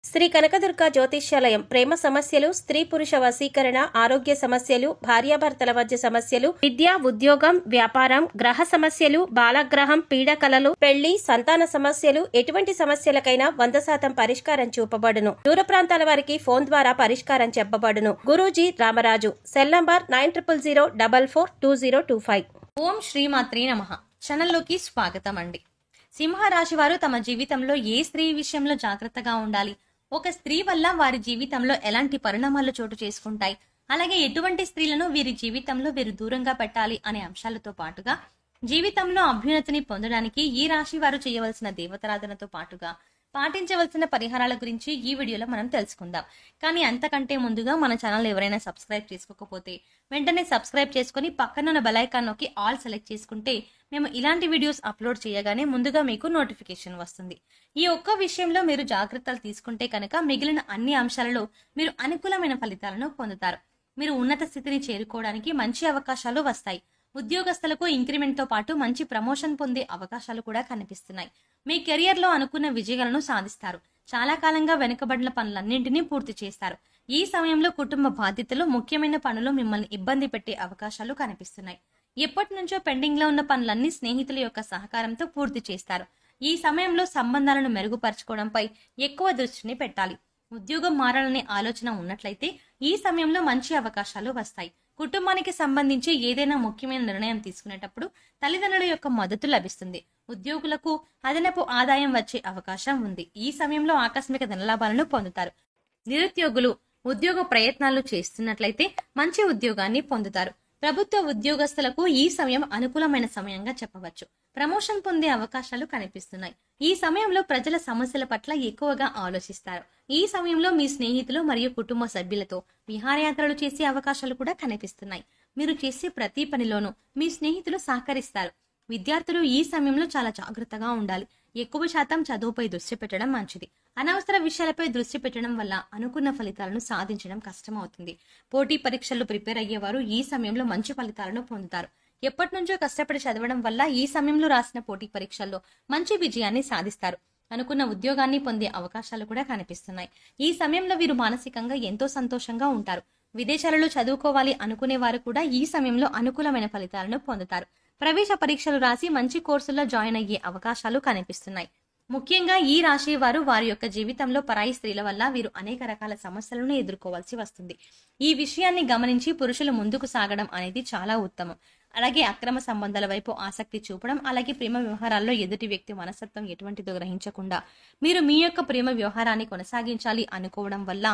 శ్రీ కనకదుర్గ జ్యోతిష్యాలయం ప్రేమ సమస్యలు, స్త్రీ పురుష వశీకరణ, ఆరోగ్య సమస్యలు, భార్యాభర్తల మధ్య సమస్యలు, విద్య, ఉద్యోగం, వ్యాపారం, గ్రహ సమస్యలు, బాలగ్రహం, పీడకలలు, పెళ్లి, సంతాన సమస్యలు, ఎటువంటి సమస్యలకైనా 100% పరిష్కారం చూపబడును. దూర ప్రాంతాల వారికి ఫోన్ ద్వారా పరిష్కారం చెప్పబడును. గురూజీ రామరాజు. Cell number 9000442025. ఓం శ్రీమాత్రే నమః. ఛానల్లోకి స్వాగతం అండి. సింహరాశి వారు తమ జీవితంలో ఏ స్త్రీ విషయంలో జాగ్రత్తగా ఉండాలి, ఒక స్త్రీ వల్ల వారి జీవితంలో ఎలాంటి పరిణామాలు చోటు చేసుకుంటాయి, అలాగే ఎటువంటి స్త్రీలను వీరి జీవితంలో వీరు దూరంగా పెట్టాలి అనే అంశాలతో పాటుగా జీవితంలో అభ్యున్నతిని పొందడానికి ఈ రాశి వారు చేయవలసిన దేవతారాధనతో పాటుగా పాటించవలసిన పరిహారాల గురించి ఈ వీడియోలో మనం తెలుసుకుందాం. కానీ అంతకంటే ముందుగా మన ఛానల్ ఎవరైనా సబ్స్క్రైబ్ చేసుకోకపోతే వెంటనే సబ్స్క్రైబ్ చేసుకుని పక్కనున్న బెల్ ఐకాన్ నొక్కి ఆల్ సెలెక్ట్ చేసుకుంటే మేము ఇలాంటి వీడియోస్ అప్లోడ్ చేయగానే ముందుగా మీకు నోటిఫికేషన్ వస్తుంది. ఈ ఒక్క విషయంలో మీరు జాగ్రత్తలు తీసుకుంటే కనుక మిగిలిన అన్ని అంశాలలో మీరు అనుకూలమైన ఫలితాలను పొందుతారు. మీరు ఉన్నత స్థితిని చేరుకోవడానికి మంచి అవకాశాలు వస్తాయి. ఉద్యోగస్తులకు ఇంక్రిమెంట్ తో పాటు మంచి ప్రమోషన్ పొందే అవకాశాలు కూడా కనిపిస్తున్నాయి. మీ కెరియర్ లో అనుకున్న విజయాలను సాధిస్తారు. చాలా కాలంగా వెనుకబడిన పనులన్నింటినీ పూర్తి చేస్తారు. ఈ సమయంలో కుటుంబ బాధ్యతలు, ముఖ్యమైన పనులు మిమ్మల్ని ఇబ్బంది పెట్టే అవకాశాలు కనిపిస్తున్నాయి. ఎప్పటి నుంచో పెండింగ్ లో ఉన్న పనులన్నీ స్నేహితుల యొక్క సహకారంతో పూర్తి చేస్తారు. ఈ సమయంలో సంబంధాలను మెరుగుపరచుకోవడంపై ఎక్కువ దృష్టిని పెట్టాలి. ఉద్యోగం మారాలనే ఆలోచన ఉన్నట్లయితే ఈ సమయంలో మంచి అవకాశాలు వస్తాయి. కుటుంబానికి సంబంధించి ఏదైనా ముఖ్యమైన నిర్ణయం తీసుకునేటప్పుడు తల్లిదండ్రుల యొక్క మద్దతు లభిస్తుంది. ఉద్యోగులకు అదనపు ఆదాయం వచ్చే అవకాశం ఉంది. ఈ సమయంలో ఆకస్మిక ధనలాభాలను పొందుతారు. నిరుద్యోగులు ఉద్యోగ ప్రయత్నాలు చేస్తున్నట్లయితే మంచి ఉద్యోగాన్ని పొందుతారు. ప్రభుత్వ ఉద్యోగస్తులకు ఈ సమయం అనుకూలమైన సమయంగా చెప్పవచ్చు. ప్రమోషన్ పొందే అవకాశాలు కనిపిస్తున్నాయి. ఈ సమయంలో ప్రజల సమస్యల పట్ల ఎక్కువగా ఆలోచిస్తారు. ఈ సమయంలో మీ స్నేహితులు మరియు కుటుంబ సభ్యులతో విహారయాత్రలు చేసే అవకాశాలు కూడా కనిపిస్తున్నాయి. మీరు చేసే ప్రతి పనిలోనూ మీ స్నేహితులు సహకరిస్తారు. విద్యార్థులు ఈ సమయంలో చాలా జాగ్రత్తగా ఉండాలి. ఎక్కువ శాతం చదువుపై దృష్టి పెట్టడం మంచిది. అనవసర విషయాలపై దృష్టి పెట్టడం వల్ల అనుకున్న ఫలితాలను సాధించడం కష్టమవుతుంది. పోటీ పరీక్షలు ప్రిపేర్ అయ్యేవారు ఈ సమయంలో మంచి ఫలితాలను పొందుతారు. ఎప్పటి నుంచో కష్టపడి చదవడం వల్ల ఈ సమయంలో రాసిన పోటీ పరీక్షల్లో మంచి విజయాన్ని సాధిస్తారు. అనుకున్న ఉద్యోగాన్ని పొందే అవకాశాలు కూడా కనిపిస్తున్నాయి. ఈ సమయంలో వీరు మానసికంగా ఎంతో సంతోషంగా ఉంటారు. విదేశాలలో చదువుకోవాలి అనుకునే వారు కూడా ఈ సమయంలో అనుకూలమైన ఫలితాలను పొందుతారు. ప్రవేశ పరీక్షలు రాసి మంచి కోర్సుల్లో జాయిన్ అయ్యే అవకాశాలు కనిపిస్తున్నాయి. ముఖ్యంగా ఈ రాశి వారు వారి యొక్క జీవితంలో పరాయి స్త్రీల వల్ల వీరు అనేక రకాల సమస్యలను ఎదుర్కోవాల్సి వస్తుంది. ఈ విషయాన్ని గమనించి పురుషులు ముందుకు సాగడం అనేది చాలా ఉత్తమం. అలాగే అక్రమ సంబంధాల వైపు ఆసక్తి చూపడం, అలాగే ప్రేమ వ్యవహారాల్లో ఎదుటి వ్యక్తి మనస్తత్వం ఎటువంటిదో గ్రహించకుండా మీరు మీ యొక్క ప్రేమ వ్యవహారాన్ని కొనసాగించాలి అనుకోవడం వల్ల,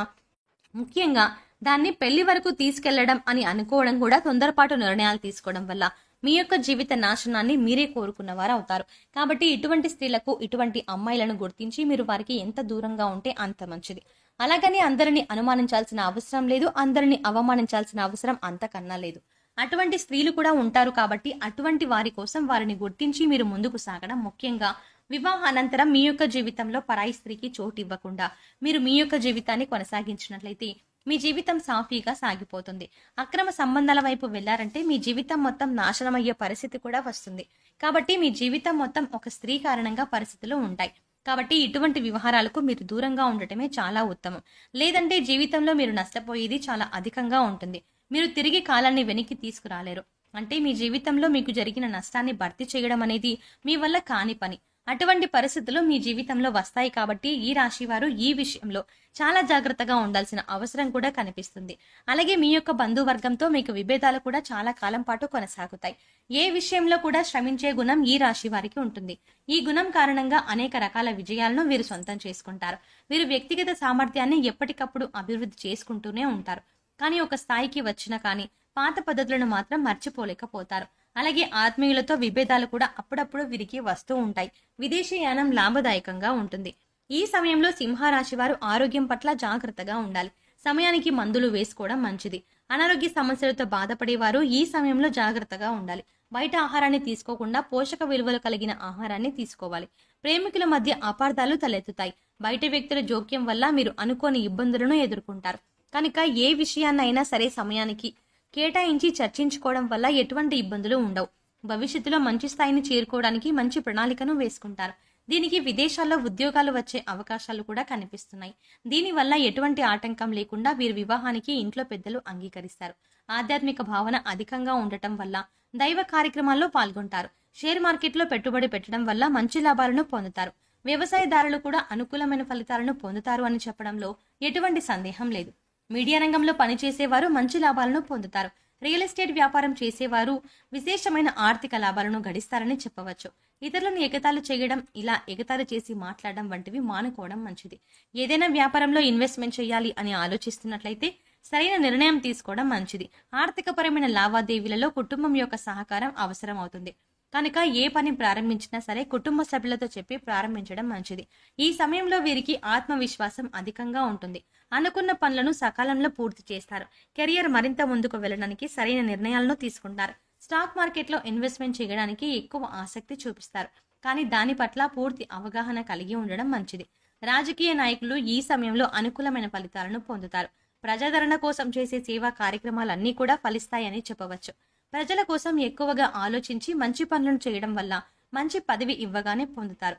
ముఖ్యంగా దాన్ని పెళ్లి వరకు తీసుకెళ్లడం అని అనుకోవడం కూడా తొందరపాటు నిర్ణయాలు తీసుకోవడం వల్ల మీ యొక్క జీవిత నాశనాన్ని మీరే కోరుకున్న వారు అవుతారు. కాబట్టి ఇటువంటి స్త్రీలకు, ఇటువంటి అమ్మాయిలను గుర్తించి మీరు వారికి ఎంత దూరంగా ఉంటే అంత మంచిది. అలాగని అందరినీ అనుమానించాల్సిన అవసరం లేదు, అందరినీ అవమానించాల్సిన అవసరం అంతకన్నా లేదు. అటువంటి స్త్రీలు కూడా ఉంటారు. కాబట్టి అటువంటి వారి కోసం వారిని గుర్తించి మీరు ముందుకు సాగడం. ముఖ్యంగా వివాహానంతరం మీ యొక్క జీవితంలో పరాయి స్త్రీకి చోటు ఇవ్వకుండా మీరు మీ యొక్క జీవితాన్ని కొనసాగించినట్లయితే మీ జీవితం సాఫీగా సాగిపోతుంది. అక్రమ సంబంధాల వైపు వెళ్లారంటే మీ జీవితం మొత్తం నాశనమయ్యే పరిస్థితి కూడా వస్తుంది. కాబట్టి మీ జీవితం మొత్తం ఒక స్త్రీ కారణంగా పరిస్థితులు ఉంటాయి. కాబట్టి ఇటువంటి వ్యవహారాలకు మీరు దూరంగా ఉండటమే చాలా ఉత్తమం. లేదంటే జీవితంలో మీరు నష్టపోయేది చాలా అధికంగా ఉంటుంది. మీరు తిరిగి కాలాన్ని వెనక్కి తీసుకురాలేరు. అంటే మీ జీవితంలో మీకు జరిగిన నష్టాన్ని భర్తీ చేయడం అనేది మీ వల్ల కాని పని. అటువంటి పరిస్థితులు మీ జీవితంలో వస్తాయి. కాబట్టి ఈ రాశి వారు ఈ విషయంలో చాలా జాగ్రత్తగా ఉండాల్సిన అవసరం కూడా కనిపిస్తుంది. అలాగే మీ యొక్క బంధువర్గంతో మీకు విభేదాలు కూడా చాలా కాలం పాటు కొనసాగుతాయి. ఏ విషయంలో కూడా శ్రమించే గుణం ఈ రాశి వారికి ఉంటుంది. ఈ గుణం కారణంగా అనేక రకాల విజయాలను వీరు సొంతం చేసుకుంటారు. వీరు వ్యక్తిగత సామర్థ్యాన్ని ఎప్పటికప్పుడు అభివృద్ధి చేసుకుంటూనే ఉంటారు. కానీ ఒక స్థాయికి వచ్చినా కానీ పాత పద్ధతులను మాత్రం మర్చిపోలేకపోతారు. అలాగే ఆత్మీయులతో విభేదాలు కూడా అప్పుడప్పుడు వీరికి వస్తూ ఉంటాయి. విదేశీయానం లాభదాయకంగా ఉంటుంది. ఈ సమయంలో సింహరాశి వారు ఆరోగ్యం పట్ల జాగ్రత్తగా ఉండాలి. సమయానికి మందులు వేసుకోవడం మంచిది. అనారోగ్య సమస్యలతో బాధపడేవారు ఈ సమయంలో జాగ్రత్తగా ఉండాలి. బయట ఆహారాన్ని తీసుకోకుండా పోషక విలువలు కలిగిన ఆహారాన్ని తీసుకోవాలి. ప్రేమికుల మధ్య అపార్థాలు తలెత్తుతాయి. బయట వ్యక్తుల జోక్యం వల్ల మీరు అనుకోని ఇబ్బందులను ఎదుర్కొంటారు. కనుక ఏ విషయాన్నైనా సరే సమయానికి కేటాయించి చర్చించుకోవడం వల్ల ఎటువంటి ఇబ్బందులు ఉండవు. భవిష్యత్తులో మంచి స్థాయిని చేరుకోవడానికి మంచి ప్రణాళికను వేసుకుంటారు. దీనికి విదేశాల్లో ఉద్యోగాలు వచ్చే అవకాశాలు కూడా కనిపిస్తున్నాయి. దీనివల్ల ఎటువంటి ఆటంకం లేకుండా వీరి వివాహానికి ఇంట్లో పెద్దలు అంగీకరిస్తారు. ఆధ్యాత్మిక భావన అధికంగా ఉండటం వల్ల దైవ కార్యక్రమాల్లో పాల్గొంటారు. షేర్ మార్కెట్లో పెట్టుబడి పెట్టడం వల్ల మంచి లాభాలను పొందుతారు. వ్యవసాయదారులు కూడా అనుకూలమైన ఫలితాలను పొందుతారు అని చెప్పడంలో ఎటువంటి సందేహం లేదు. మీడియా రంగంలో పనిచేసేవారు మంచి లాభాలను పొందుతారు. రియల్ ఎస్టేట్ వ్యాపారం చేసేవారు విశేషమైన ఆర్థిక లాభాలను గడిస్తారని చెప్పవచ్చు. ఇతరులను ఎగతాళి చేయడం, ఇలా ఎగతాళి చేసి మాట్లాడడం వంటివి మానుకోవడం మంచిది. ఏదైనా వ్యాపారంలో ఇన్వెస్ట్మెంట్ చేయాలి అని ఆలోచిస్తున్నట్లయితే సరైన నిర్ణయం తీసుకోవడం మంచిది. ఆర్థికపరమైన లావాదేవీలలో కుటుంబం యొక్క సహకారం అవసరం అవుతుంది కనుక ఏ పని ప్రారంభించినా సరే కుటుంబ సభ్యులతో చెప్పి ప్రారంభించడం మంచిది. ఈ సమయంలో వీరికి ఆత్మవిశ్వాసం అధికంగా ఉంటుంది. అనుకున్న పనులను సకాలంలో పూర్తి చేస్తారు. కెరియర్ మరింత ముందుకు వెళ్ళడానికి సరైన నిర్ణయాలను తీసుకుంటారు. స్టాక్ మార్కెట్లో ఇన్వెస్ట్మెంట్ చేయడానికి ఎక్కువ ఆసక్తి చూపిస్తారు, కానీ దాని పట్ల పూర్తి అవగాహన కలిగి ఉండడం మంచిది. రాజకీయ నాయకులు ఈ సమయంలో అనుకూలమైన ఫలితాలను పొందుతారు. ప్రజాదరణ కోసం చేసే సేవా కార్యక్రమాలన్నీ కూడా ఫలిస్తాయని చెప్పవచ్చు. ప్రజల కోసం ఎక్కువగా ఆలోచించి మంచి పనులను చేయడం వల్ల మంచి పదవి ఇవ్వగానే పొందుతారు.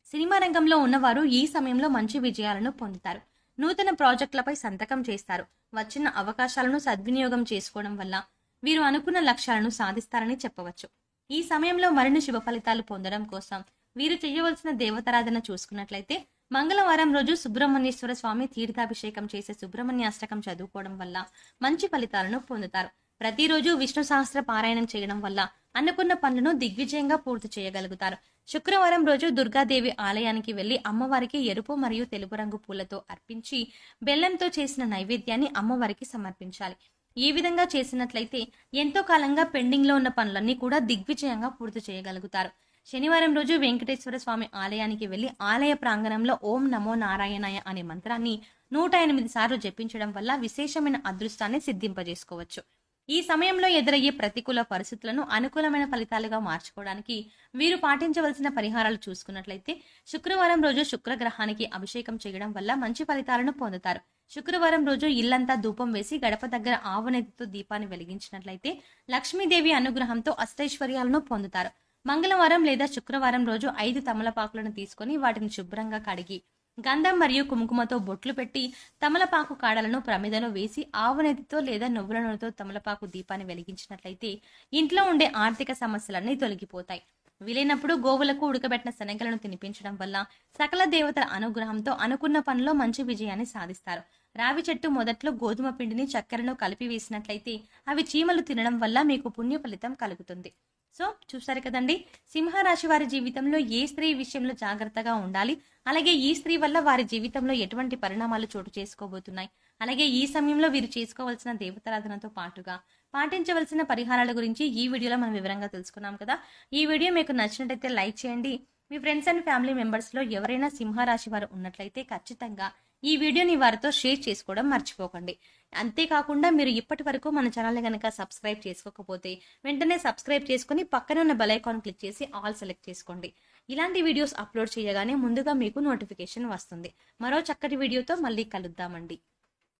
సినిమా రంగంలో ఉన్నవారు ఈ సమయంలో మంచి విజయాలను పొందుతారు. నూతన ప్రాజెక్టులపై సంతకం చేస్తారు. వచ్చిన అవకాశాలను సద్వినియోగం చేసుకోవడం వల్ల వీరు అనుకున్న లక్ష్యాలను సాధిస్తారని చెప్పవచ్చు. ఈ సమయంలో మరిన్ని శుభ ఫలితాలు పొందడం కోసం వీరు చేయవలసిన దేవతారాధన చూసుకున్నట్లయితే మంగళవారం రోజు సుబ్రహ్మణ్యేశ్వర స్వామి తీర్థాభిషేకం చేసే సుబ్రహ్మణ్యాష్టకం చదువుకోవడం వల్ల మంచి ఫలితాలను పొందుతారు. ప్రతిరోజు విష్ణు సహస్ర పారాయణం చేయడం వల్ల అనుకున్న పనులను దిగ్విజయంగా పూర్తి చేయగలుగుతారు. శుక్రవారం రోజు దుర్గాదేవి ఆలయానికి వెళ్లి అమ్మవారికి ఎరుపు మరియు తెలుపు రంగు పూలతో అర్పించి బెల్లంతో చేసిన నైవేద్యాన్ని అమ్మవారికి సమర్పించాలి. ఈ విధంగా చేసినట్లయితే ఎంతో కాలంగా పెండింగ్ లో ఉన్న పనులన్నీ కూడా దిగ్విజయంగా పూర్తి చేయగలుగుతారు. శనివారం రోజు వెంకటేశ్వర స్వామి ఆలయానికి వెళ్లి ఆలయ ప్రాంగణంలో ఓం నమో నారాయణాయ అనే మంత్రాన్ని 108 సార్లు జపించడం వల్ల విశేషమైన అదృష్టాన్ని సిద్ధింపజేసుకోవచ్చు. ఈ సమయంలో ఎదురయ్యే ప్రతికూల పరిస్థితులను అనుకూలమైన ఫలితాలుగా మార్చుకోవడానికి వీరు పాటించవలసిన పరిహారాలు చూసుకున్నట్లయితే శుక్రవారం రోజు శుక్రగ్రహానికి అభిషేకం చేయడం వల్ల మంచి ఫలితాలను పొందుతారు. శుక్రవారం రోజు ఇల్లంతా ధూపం వేసి గడప దగ్గర ఆవునేతితో దీపాన్ని వెలిగించినట్లయితే లక్ష్మీదేవి అనుగ్రహంతో అష్టైశ్వర్యాలను పొందుతారు. మంగళవారం లేదా శుక్రవారం రోజు 5 తమలపాకులను తీసుకొని వాటిని శుభ్రంగా కడిగి గంధం మరియు కుంకుమతో బొట్లు పెట్టి తమలపాకు కాడలను ప్రమిదలో వేసి ఆవునేతితో లేదా నువ్వుల నూనెతో తమలపాకు దీపాన్ని వెలిగించినట్లయితే ఇంట్లో ఉండే ఆర్థిక సమస్యలన్నీ తొలగిపోతాయి. వీలైనప్పుడు గోవులకు ఉడకబెట్టిన శనగలను తినిపించడం వల్ల సకల దేవతల అనుగ్రహంతో అనుకున్న పనిలో మంచి విజయాన్ని సాధిస్తారు. రావి చెట్టు మొదట్లో గోధుమ పిండిని చక్కెరను కలిపి వేసినట్లయితే అవి చీమలు తినడం వల్ల మీకు పుణ్య ఫలితం కలుగుతుంది. సో చూసారు కదండి, సింహరాశి వారి జీవితంలో ఏ స్త్రీ విషయంలో జాగ్రత్తగా ఉండాలి, అలాగే ఈ స్త్రీ వల్ల వారి జీవితంలో ఎటువంటి పరిణామాలు చోటు చేసుకోబోతున్నాయి, అలాగే ఈ సమయంలో వీరు చేసుకోవాల్సిన దేవతారాధనతో పాటుగా పాటించవలసిన పరిహారాల గురించి ఈ వీడియోలో మనం వివరంగా తెలుసుకున్నాం కదా. ఈ వీడియో మీకు నచ్చినట్లయితే లైక్ చేయండి. మీ ఫ్రెండ్స్ అండ్ ఫ్యామిలీ మెంబర్స్ లో ఎవరైనా సింహరాశి వారు ఉన్నట్లయితే ఖచ్చితంగా ఈ వీడియోని వారితో షేర్ చేసుకోవడం మర్చిపోకండి. అంతేకాకుండా మీరు ఇప్పటి వరకు మన ఛానల్ని కనుక సబ్స్క్రైబ్ చేసుకోకపోతే వెంటనే సబ్స్క్రైబ్ చేసుకుని పక్కనే ఉన్న బెల్ ఐకాన్ క్లిక్ చేసి ఆల్ సెలెక్ట్ చేసుకోండి. ఇలాంటి వీడియోస్ అప్లోడ్ చేయగానే ముందుగా మీకు నోటిఫికేషన్ వస్తుంది. మరో చక్కటి వీడియోతో మళ్ళీ కలుద్దామండి.